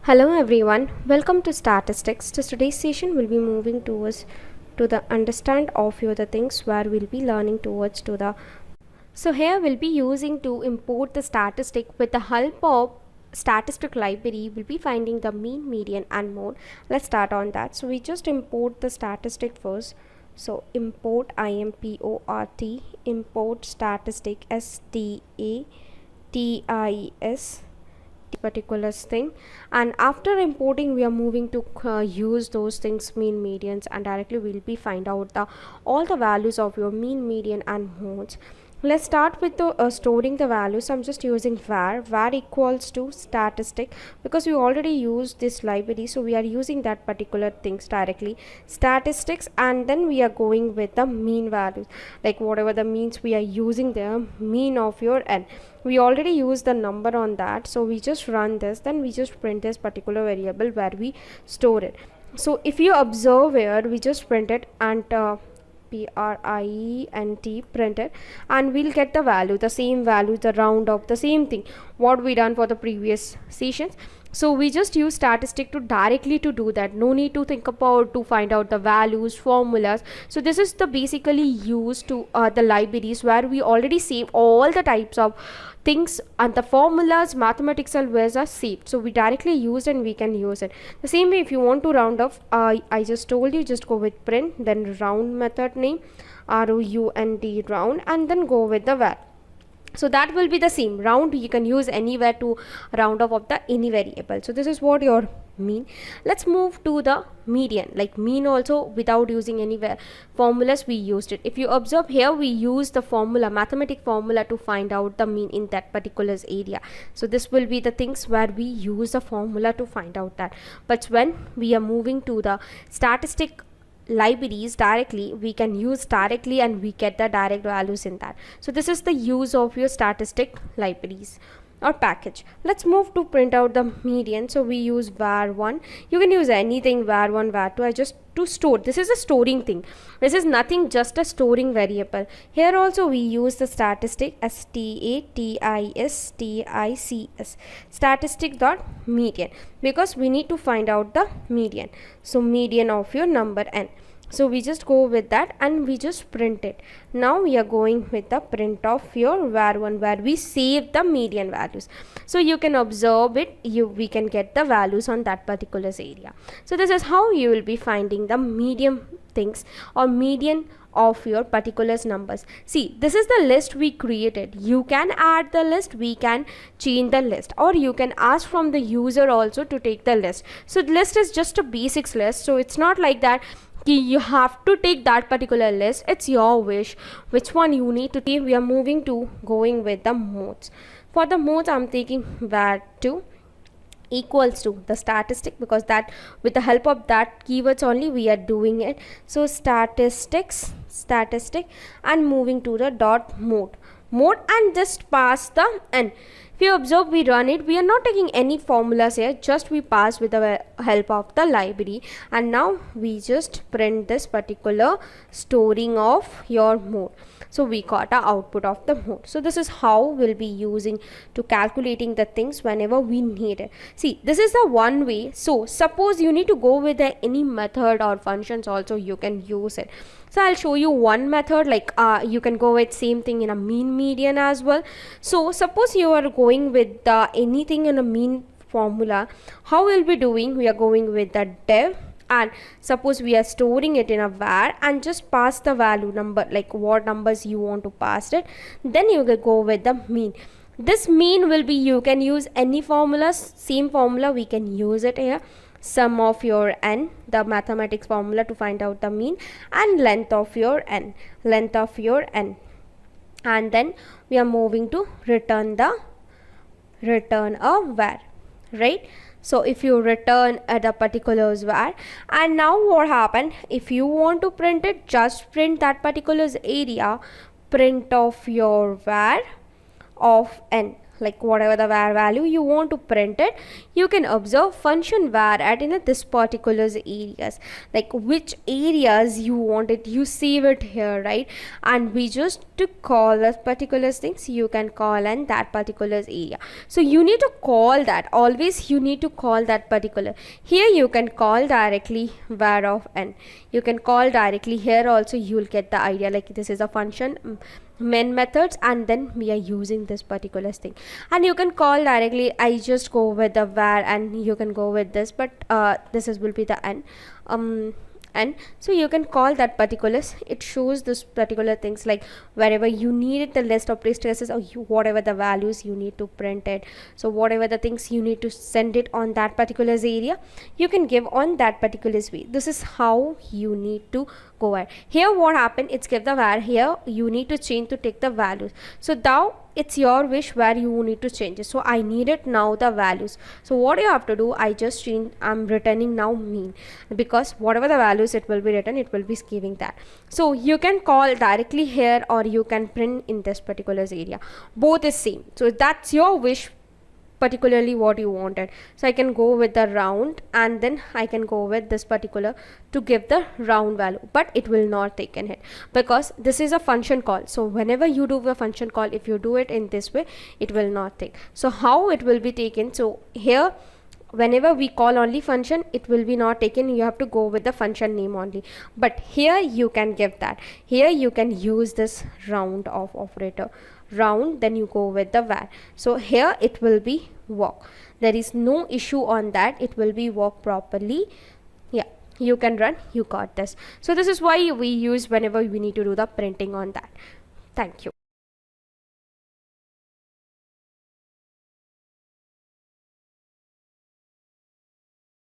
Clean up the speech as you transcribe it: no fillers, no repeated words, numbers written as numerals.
Hello everyone, welcome to statistics. So today's session will be moving towards to the understand of the things where we'll be learning towards to the. So here we'll be using to import the statistic with the help of statistic library. We'll be finding the mean, median and mode. Let's start on that. So we just import the statistic first. So import import import statistic statistic particular thing, and after importing we are moving to use those things mean, medians, and directly we'll be find out all the values of your mean, median and modes. Let's start with the storing the values. I'm just using var equals to statistic because we already used this library, so we are using that particular things directly statistics, and then we are going with the mean values, like whatever the means we are using the mean of your n. We already used the number on that, so we just run this, then we just print this particular variable where we store it. So if you observe here, we just print it and print printed, and we'll get the value, the same value, the round of the same thing what we done for the previous sessions. So we just use statistic to directly to do that, no need to think about to find out the values, formulas. So this is the basically used to the libraries where we already save all the types of things, and the formulas, mathematical ways are saved, so we directly use and we can use it. The same way if you want to round off, I just told you, just go with print, then round method name round, round, and then go with the var. So that will be the same round, you can use anywhere to round off of the any variable. So this is what your mean. Let's move to the median. Like mean also, without using anywhere formulas we used it. If you observe here, we use the formula, mathematic formula, to find out the mean in that particular area. So this will be the things where we use the formula to find out that. But when we are moving to the statistic libraries directly, we can use directly and we get the direct values in that. So this is the use of your statistic libraries or package. Let's move to print out the median. So we use var1, you can use anything, var1, var2. I just to store, this is a storing thing, this is nothing, just a storing variable. Here also we use the statistic statistics statistic dot median, because we need to find out the median, so median of your number n. So we just go with that and we just print it. Now we are going with the print of your var1 where we save the median values. So you can observe it, we can get the values on that particular area. So this is how you will be finding the median things or median of your particulars numbers. See, this is the list we created. You can add the list, we can change the list, or you can ask from the user also to take the list. So the list is just a basics list, so it's not like that you have to take that particular list. It's your wish which one you need to take. We are moving to going with the modes. For the modes, I'm taking var2 equals to the statistic, because that with the help of that keywords only we are doing it. So statistic, and moving to the dot mode, and just pass the n. If you observe, we run it, we are not taking any formulas here, just we pass with the help of the library, and now we just print this particular storing of your mode. So we got a output of the mode. So this is how we'll be using to calculating the things whenever we need it. See, this is the one way. So suppose you need to go with any method or functions also, you can use it. So I'll show you one method, like you can go with same thing in a mean, median as well. So suppose you are going with anything in a mean formula, how we'll be doing, we are going with the dev, and suppose we are storing it in a var, and just pass the value number, like what numbers you want to pass it, then you will go with the mean. This mean will be, you can use any formulas, same formula we can use it here, sum of your n, the mathematics formula to find out the mean, and length of your n, and then we are moving to return a var, right? So if you return the particulars var, and now what happened, if you want to print it, just print that particulars area, print of your var of n, like whatever the var value you want to print it, you can observe function var at in this particular areas, like which areas you want it, you save it here, right? And we just to call a particular things, you can call in that particular area. So you need to call that, always you need to call that particular. Here you can call directly var of n, you can call directly here also, you will get the idea, like this is a function main methods, and then we are using this particular thing. And you can call directly, I just go with the var, and you can go with this, but this is will be the n, and so you can call that particulars. It shows this particular things, like wherever you need the list of traces, or whatever the values you need to print it, so whatever the things you need to send it on that particular area, you can give on that particular way. This is how you need to go ahead. Here what happened, it's give the var, here you need to change to take the values. So now it's your wish where you need to change it. So I need it now the values. So what you have to do, I just change, I'm returning now mean, because whatever the values it will be written, it will be giving that. So you can call directly here, or you can print in this particular area, both is same. So that's your wish, particularly what you wanted. So I can go with the round, and then I can go with this particular to give the round value, but it will not take in it because this is a function call. So whenever you do a function call, if you do it in this way, it will not take. So how it will be taken, so here whenever we call only function, it will be not taken, you have to go with the function name only. But here you can give that, here you can use this round of operator, round, then you go with the var. So here it will be work, there is no issue on that, it will be work properly. Yeah, you can run, you got this. So this is why we use whenever we need to do the printing on that. Thank you.